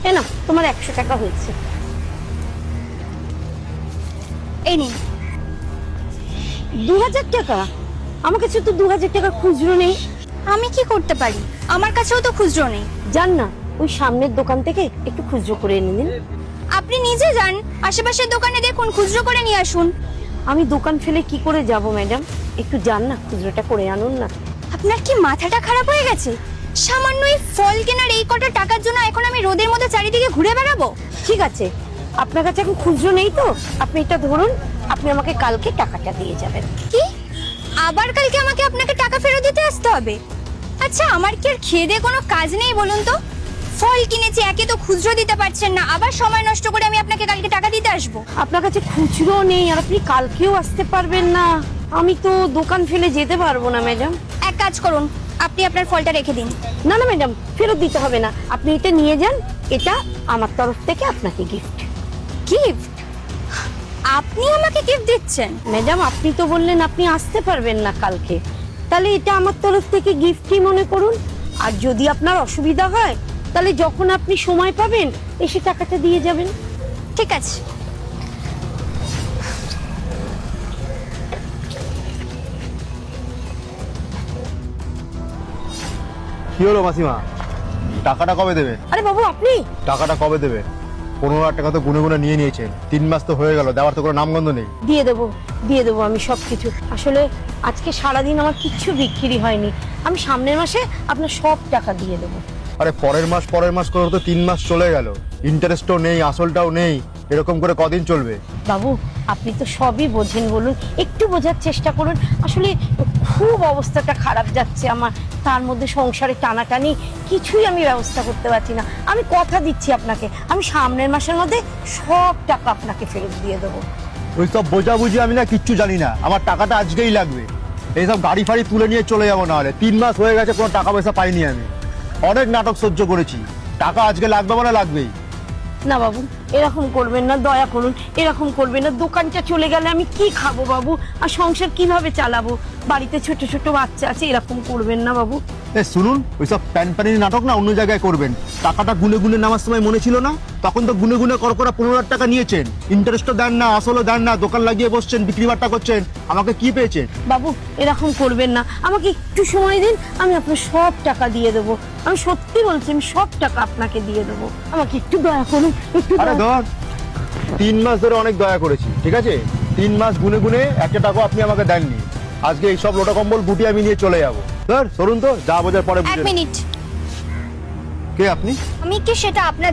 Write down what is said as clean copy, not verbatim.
এ না, তোমার 100 টাকা হয়েছে। এই নিন। 2000 টাকা? আমার কাছে তো 2000 টাকা খুচরো নেই। আমি কি করতে পারি, আমার কাছেও তো খুচরো নেই। যান না, ওই সামনের দোকান থেকে একটু খুচরো করে এনে দিন। আপনি নিজে যান, আশেপাশের দোকানে দেখুন, খুচরো করে নিয়ে আসুন। আমি দোকান ফেলে কি করে যাব ম্যাডাম? একটু যান না, খুচরোটা করে আনুন না। আপনার কি মাথাটা খারাপ হয়ে গেছে? সামান্য এই ফল কেনার এই কটা টাকার জন্য এখন আমি রোদের মধ্যে চারিদিকে ঘুরে বেড়াবো? ঠিক আছে, আপনার কাছে এখন খুচরো নেই তো আপনি এটা ধরুন, আপনি আমাকে কালকে টাকাটা দিয়ে যাবেন। কি, আবার কালকে আমাকে আপনাকে টাকা ফেরত দিতে আসতে হবে? আচ্ছা, আমার কি আর খেয়ে দিয়ে কোনো কাজ নেই বলুন তো? ফল কিনেছি, একে তো খুচরো দিতে পারছেন না, আবার সময় নষ্ট করে আমি আপনাকে কালকে টাকা দিতে আসবো? আপনার কাছে খুচরো নেই আর আপনি কালকেও আসতে পারবেন না, আমি তো দোকান ফেলে যেতে পারবো না ম্যাডাম। এক কাজ করুন, আপনি আপনার ফলটা রেখে দিন। না না ম্যাডাম, ফেরত দিতে হবে না, আপনি এটা নিয়ে যান, এটা আমার তরফ থেকে আপনাকে গিফট। গিফট? আপনি আমাকে গিফট দিচ্ছেন? ম্যাডাম, আপনি তো বললেন আপনি আসতে পারবেন না কালকে, তাহলে এটা আমার তরফ থেকে গিফটই মনে করুন। আর যদি আপনার অসুবিধা হয় তাহলে যখন আপনি সময় পাবেন এসে টাকাটা দিয়ে যাবেন। ঠিক আছে। কি হলো মাসিমা, টাকাটা কবে দেবে? আরে বাবু, আপনি? টাকাটা কবে দেবে? 15,000 টাকা তো গুনে গুনে নিয়ে নিয়েছেন, 3 মাস তো হয়ে গেল, দেওয়ার তো কোনো নামগন্ধ নেই। দিয়ে দেবো আমি সবকিছু। আসলে আজকে সারাদিন আমার কিচ্ছু বিক্রি হয়নি, আমি সামনের মাসে আপনার সব টাকা দিয়ে দেবো। আরে পরের মাস করে তো 3 মাস চলে গেল, ইন্টারেস্টও নেই, আসলটাও নেই, এরকম করে কদিন চলবে? বাবু, আপনি তো সবই বোঝেন, বলুন একটু বোঝার চেষ্টা করুন। আসলে খুব অবস্থাটা খারাপ যাচ্ছে আমার, তার মধ্যে সংসারে টানাটানি, কিছুই আমি ব্যবস্থা করতে পারছি না। আমি কথা দিচ্ছি আপনাকে, আমি সামনের মাসের মধ্যে সব টাকা আপনাকে ফেরত দিয়ে দেবো। ওই সব বোঝাবুঝি আমি না কিচ্ছু জানি না, আমার টাকাটা আজকেই লাগবে। এইসব গাড়ি ফাড়ি তুলে নিয়ে চলে যাবো, না হলে 3 মাস হয়ে গেছে কোনো টাকা পয়সা পাইনি আমি, অনেক নাটক সহ্য করেছি, টাকা আজকে লাগবে মানে লাগবেই। না বাবু, এরকম করবেন না, দয়া করুন, এরকম করবেন না। দোকানটা চলে গেলে আমি কি খাবো বাবু, আর সংসার কিভাবে চালাবো? বাড়িতে ছোট ছোট বাচ্চা আছে, এরকম করবেন না বাবু। শুনুন, ওইসব প্যানপ্যানি নাটক না অন্য জায়গায় করবেন। টাকাটা গুনে গুনে নেওয়ার সময় মনে ছিল না? তখন তো গুনে গুনে করা 15,000 টাকা নিয়েছেন, ইন্টারেস্টও দেন না, আসলও দেন না, দোকান লাগিয়ে বসছেন, বিক্রি বাট্টা করছেন, আমাকে কি পেয়েছেন? বাবু, এরকম করবেন না, আমাকে একটু সময় দিন, আমি আপনার সব টাকা দিয়ে দেবো। আমি সত্যি বলছি, আমি সব টাকা আপনাকে দিয়ে দেবো, আমাকে একটু দয়া করুন, একটু আরে ধর, 3 মাস ধরে অনেক দয়া করেছি, ঠিক আছে? 3 মাস গুনে গুনে একটা টাকা আপনি আমাকে দেননি, আজকে এইসব লোটা কম্বল গুটি আমি নিয়ে চলে যাবো। ধর সরুন তো, যা বোঝার পরে এক বুঝে। মিনিট। কে আপনি? আমি কি সেটা আপনার